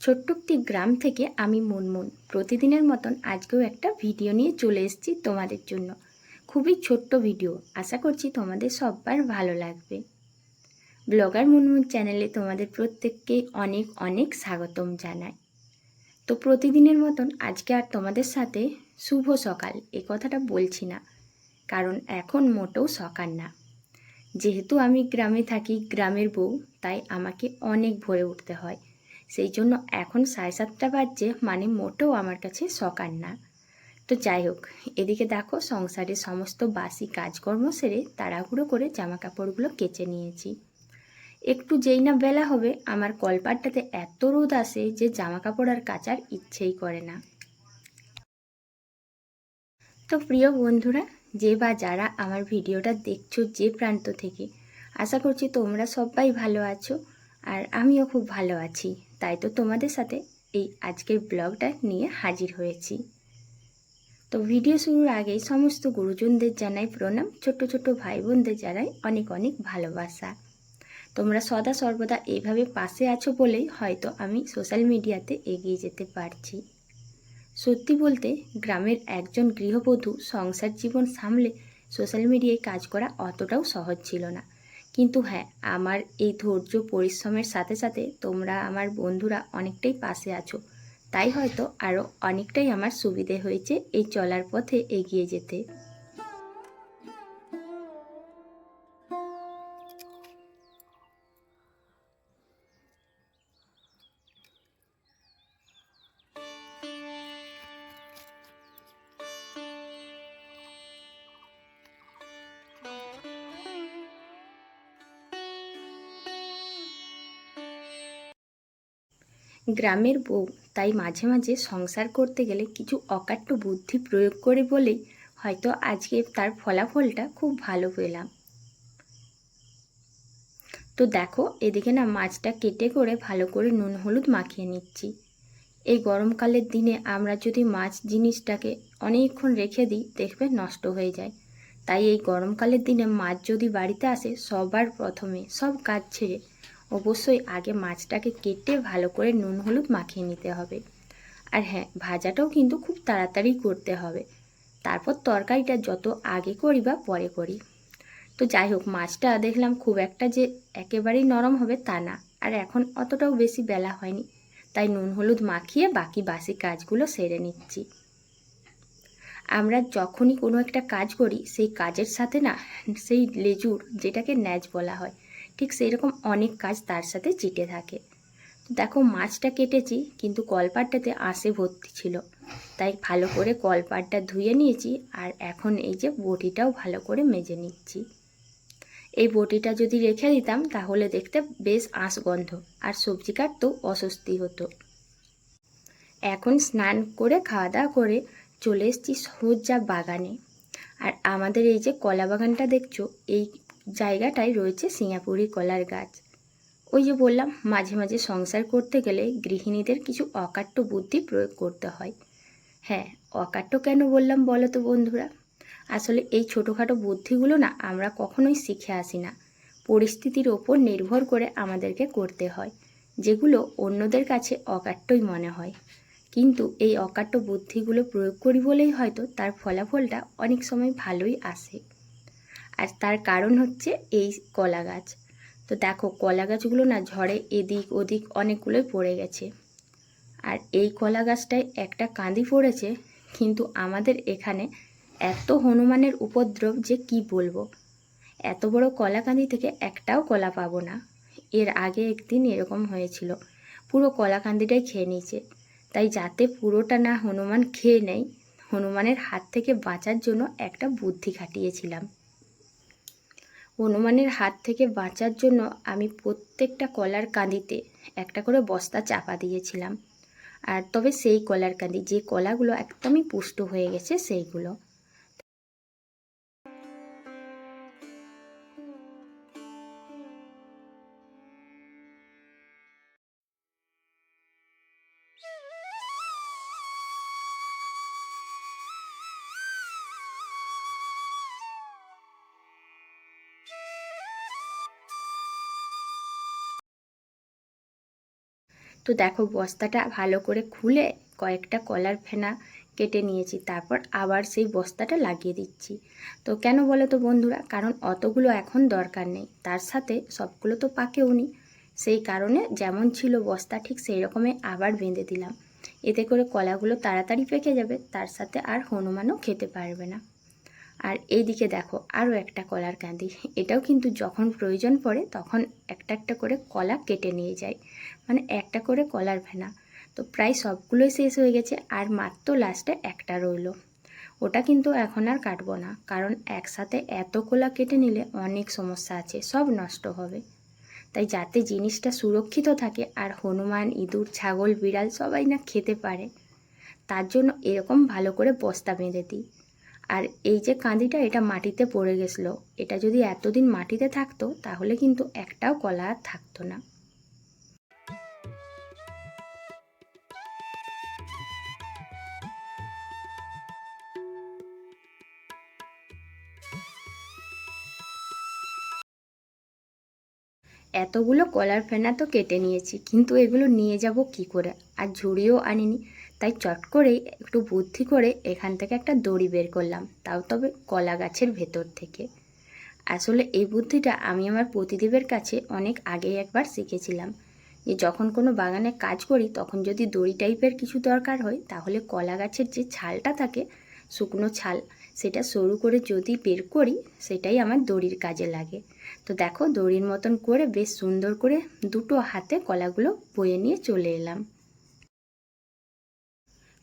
ছোট্ট একটি গ্রাম থেকে আমি মুনমুন প্রতিদিনের মতন আজকেও একটা ভিডিও নিয়ে চলে এসেছি তোমাদের জন্য। খুবই ছোট্ট ভিডিও, আশা করছি তোমাদের সবার ভালো লাগবে। ব্লগার মুনমুন চ্যানেলে তোমাদের প্রত্যেককে অনেক অনেক স্বাগতম জানাই। তো প্রতিদিনের মতন আজকে আর তোমাদের সাথে শুভ সকাল এ কথাটা বলছি না, কারণ এখন মোটেও সকাল না। যেহেতু আমি গ্রামে থাকি, গ্রামের বউ, তাই আমাকে অনেক ভোরে উঠতে হয়। সেই জন্য এখন 7:30 বাজছে, মানে মোটেও আমার কাছে সকাল না। তো যাই হোক, এদিকে দেখো সংসারের সমস্ত বাসি কাজকর্ম সেরে তাড়াহুড়ো করে জামা কাপড়গুলো কেচে নিয়েছি। একটু যেই না বেলা হবে আমার কলপাটটাতে এত রোদ আসে যে জামা কাপড় আর কাচার ইচ্ছেই করে না। তো প্রিয় বন্ধুরা, যে বা যারা আমার ভিডিওটা দেখছো যে প্রান্ত থেকে, আশা করছি তোমরা সবাই ভালো আছো আর আমিও খুব ভালো আছি। তাই তো তোমাদের সাথে এই আজকের ব্লগটা নিয়ে হাজির হয়েছি। তো ভিডিও শুরুর আগেই সমস্ত গুরুজনদের জানাই প্রণাম, ছোট্ট ছোট্ট ভাই বোনদের জানাই অনেক অনেক ভালোবাসা। তোমরা সদা সর্বদা এইভাবে পাশে আছো বলেই হয়তো আমি সোশ্যাল মিডিয়াতে এগিয়ে যেতে পারছি। সত্যি বলতে গ্রামের একজন গৃহবধূ সংসার জীবন সামলে সোশ্যাল মিডিয়ায় কাজ করা অতটাও সহজ ছিল না। কিন্তু হ্যাঁ, আমার এই ধৈর্য পরিশ্রমের সাথে সাথে তোমরা আমার বন্ধুরা অনেকটাই পাশে আছো, তাই হয়তো আরও অনেকটাই আমার সুবিধে হয়েছে এই চলার পথে এগিয়ে যেতে। গ্রামের বউ, তাই মাঝে মাঝে সংসার করতে গেলে কিছু অকাট্য বুদ্ধি প্রয়োগ করে বলেই হয়তো আজকে তার ফলাফলটা খুব ভালো পেলাম। তো দেখো, এদিকে না মাছটা কেটে করে ভালো করে নুন হলুদ মাখিয়ে নিচ্ছি। এই গরমকালের দিনে আমরা যদি মাছ জিনিসটাকে অনেকক্ষণ রেখে দিই দেখবে নষ্ট হয়ে যায়। তাই এই গরমকালের দিনে মাছ যদি বাড়িতে আসে সবার প্রথমে সব কাজ ছেড়ে অবশ্যই আগে মাছটাকে কেটে ভালো করে নুন হলুদ মাখিয়ে নিতে হবে। আর হ্যাঁ, ভাজাটাও কিন্তু খুব তাড়াতাড়ি করতে হবে। তারপর তরকারিটা যত আগে করি বা পরে করি। তো যাই হোক, মাছটা দেখলাম খুব একটা যে একেবারেই নরম হবে তা না, আর এখন অতটাও বেশি বেলা হয়নি, তাই নুন হলুদ মাখিয়ে বাকি বাসি কাজগুলো সেরে নিচ্ছি। আমরা যখনই কোনো একটা কাজ করি সেই কাজের সাথে না সেই লেজুর, যেটাকে ন্যাজ বলা হয়, ঠিক সেই রকম অনেক কাজ তার সাথে চিটে থাকে। দেখো মাছটা কেটেছি, কিন্তু কলপাটটাতে আঁশে ভর্তি ছিল, তাই ভালো করে কলপাটটা ধুয়ে নিয়েছি। আর এখন এই যে বটিটাও ভালো করে মেজে নিচ্ছি। এই বটিটা যদি রেখে দিতাম তাহলে দেখতে বেশ আঁশ গন্ধ আর সবজি কাটতেও অস্বস্তি হতো। এখন স্নান করে খাওয়া দাওয়া করে চলে এসেছি সোজা বাগানে। আর আমাদের এই যে কলা বাগানটা দেখছো, এই জায়গাটায় রয়েছে সিঙ্গাপুরি কলার গাছ। ওই যে বললাম, মাঝে মাঝে সংসার করতে গেলে গৃহিণীদের কিছু অকাট্য বুদ্ধি প্রয়োগ করতে হয়। হ্যাঁ, অকাট্য কেন বললাম বলো তো বন্ধুরা? আসলে এই ছোটোখাটো বুদ্ধিগুলো না আমরা কখনোই শিখে আসি না, পরিস্থিতির ওপর নির্ভর করে আমাদেরকে করতে হয়, যেগুলো অন্যদের কাছে অকাট্যই মনে হয়। কিন্তু এই অকাট্য বুদ্ধিগুলো প্রয়োগ করি বলেই হয়তো তার ফলাফলটা অনেক সময় ভালোই আসে। আর তার কারণ হচ্ছে এই কলা গাছ। তো দেখো, কলা গাছগুলো না ঝড়ে এদিক ওদিক অনেকগুলোই পড়ে গেছে। আর এই কলা গাছটায় একটা কাঁদি পড়েছে, কিন্তু আমাদের এখানে এত হনুমানের উপদ্রব যে কি বলবো। এত বড় কলা কাঁদি থেকে একটাও কলা পাবো না। এর আগে একদিন এরকম হয়েছিল, পুরো কলা কাঁদিটাই খেয়ে নিয়েছে। তাই যাতে পুরোটা না হনুমান খেয়ে নেয়, হনুমানের হাত থেকে বাঁচার জন্য একটা বুদ্ধি খাটিয়েছিলাম। হনুমানের হাত থেকে বাঁচার জন্য আমি প্রত্যেকটা কলার কাঁদিতে একটা করে বস্তা চাপা দিয়েছিলাম। আর তবে সেই কলার কাঁদি, যে কলাগুলো একদমই পুষ্ট হয়ে গেছে সেইগুলো। তো তো দেখো বস্তাটা ভালো করে খুলে কয়েকটা কলার ফেনা কেটে নিয়েছি, তারপর আবার সেই বস্তাটা লাগিয়ে দিচ্ছি। তো কেন বলো তো বন্ধুরা, কারণ অতগুলো এখন দরকার নেই, তার সাথে সবগুলো তো পাকেওনি, সেই কারণে যেমন ছিল বস্তা ঠিক সেই রকমই আবার বেঁধে দিলাম। এতে করে কলাগুলো তাড়াতাড়ি পেকে যাবে, তার সাথে আর হনুমানও খেতে পারবে না। আর এইদিকে দেখো আরও একটা কলার কাঁদি, এটাও কিন্তু যখন প্রয়োজন পড়ে তখন একটা একটা করে কলা কেটে নিয়ে যায়, মানে একটা করে কলার ফেনা। তো প্রায় সবগুলোই শেষ হয়ে গেছে, আর মাত্র লাস্টে একটা রইলো। ওটা কিন্তু এখন আর কাটবো না, কারণ একসাথে এত কলা কেটে নিলে অনেক সমস্যা আছে, সব নষ্ট হবে। তাই যাতে জিনিসটা সুরক্ষিত থাকে আর হনুমান, ইঁদুর, ছাগল, বিড়াল সবাই না খেতে পারে, তার জন্য এরকম ভালো করে বস্তা বেঁধে দিই। আর এই যে কাঁদিটা, এটা মাটিতে পড়ে গেছিলো, এটা যদি এতদিন মাটিতে থাকতো তাহলে কিন্তু একটাও কলা আর থাকতো না। এতগুলো কলার ফেনা তো কেটে নিয়েছি, কিন্তু এগুলো নিয়ে যাব কি করে, আর ঝুড়িও আনিনি। তাই চট করেই একটু বুদ্ধি করে এখান থেকে একটা দড়ি বের করলাম, তাও তবে কলা গাছের ভেতর থেকে। আসলে এই বুদ্ধিটা আমি আমার প্রতিদেবের কাছে অনেক আগেই একবার শিখেছিলাম, যে যখন কোনো বাগানে কাজ করি তখন যদি দড়ি টাইপের কিছু দরকার হয়, তাহলে কলা গাছের যে ছালটা থাকে, শুকনো ছাল, সেটা সরু করে যদি বের করি, সেটাই আমার দড়ির কাজে লাগে। তো দেখো দড়ির মতন করে বেশ সুন্দর করে দুটো হাতে কলাগুলো বয়ে নিয়ে চলে এলাম।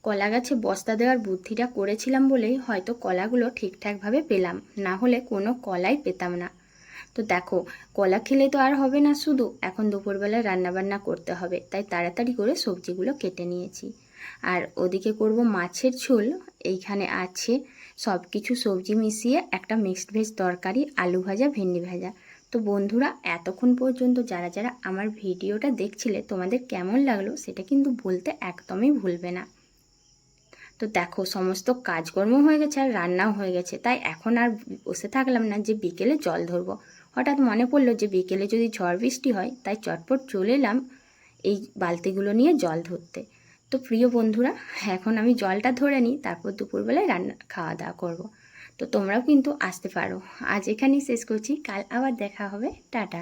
কলা গাছে বস্তা দেওয়ার বুদ্ধিটা করেছিলাম বলেই হয়তো কলাগুলো ঠিকঠাকভাবে পেলাম, না হলে কোনো কলাই পেতাম না। তো দেখো কলা খেলে তো আর হবে না, শুধু এখন দুপুরবেলায় রান্নাবান্না করতে হবে, তাই তাড়াতাড়ি করে সবজিগুলো কেটে নিয়েছি। আর ওদিকে করব মাছের ঝোল। এইখানে আছে সব কিছু সবজি মিশিয়ে একটা মিক্সড ভেজ তরকারি, আলু ভাজা, ভেন্ডি ভাজা। তো বন্ধুরা এতক্ষণ পর্যন্ত যারা যারা আমার ভিডিওটা দেখছিলে, তোমাদের কেমন লাগলো সেটা কিন্তু বলতে একদমই ভুলবে না। তো দেখো সমস্ত কাজকর্ম হয়ে গেছে আর রান্নাও হয়ে গেছে, তাই এখন আর বসে থাকলাম না যে বিকেলে জল ধরবো। হঠাৎ মনে পড়লো যে বিকেলে যদি ঝড় বৃষ্টি হয়, তাই চটপট চলে এলাম এই বালতিগুলো নিয়ে জল ধরতে। তো প্রিয় বন্ধুরা, এখন আমি জলটা ধরে নিই, তারপর দুপুরবেলায় রান্না খাওয়া দাওয়া করবো। তো তোমরাও কিন্তু আসতে পারো। আজ এখানেই শেষ করছি, কাল আবার দেখা হবে, টাটা।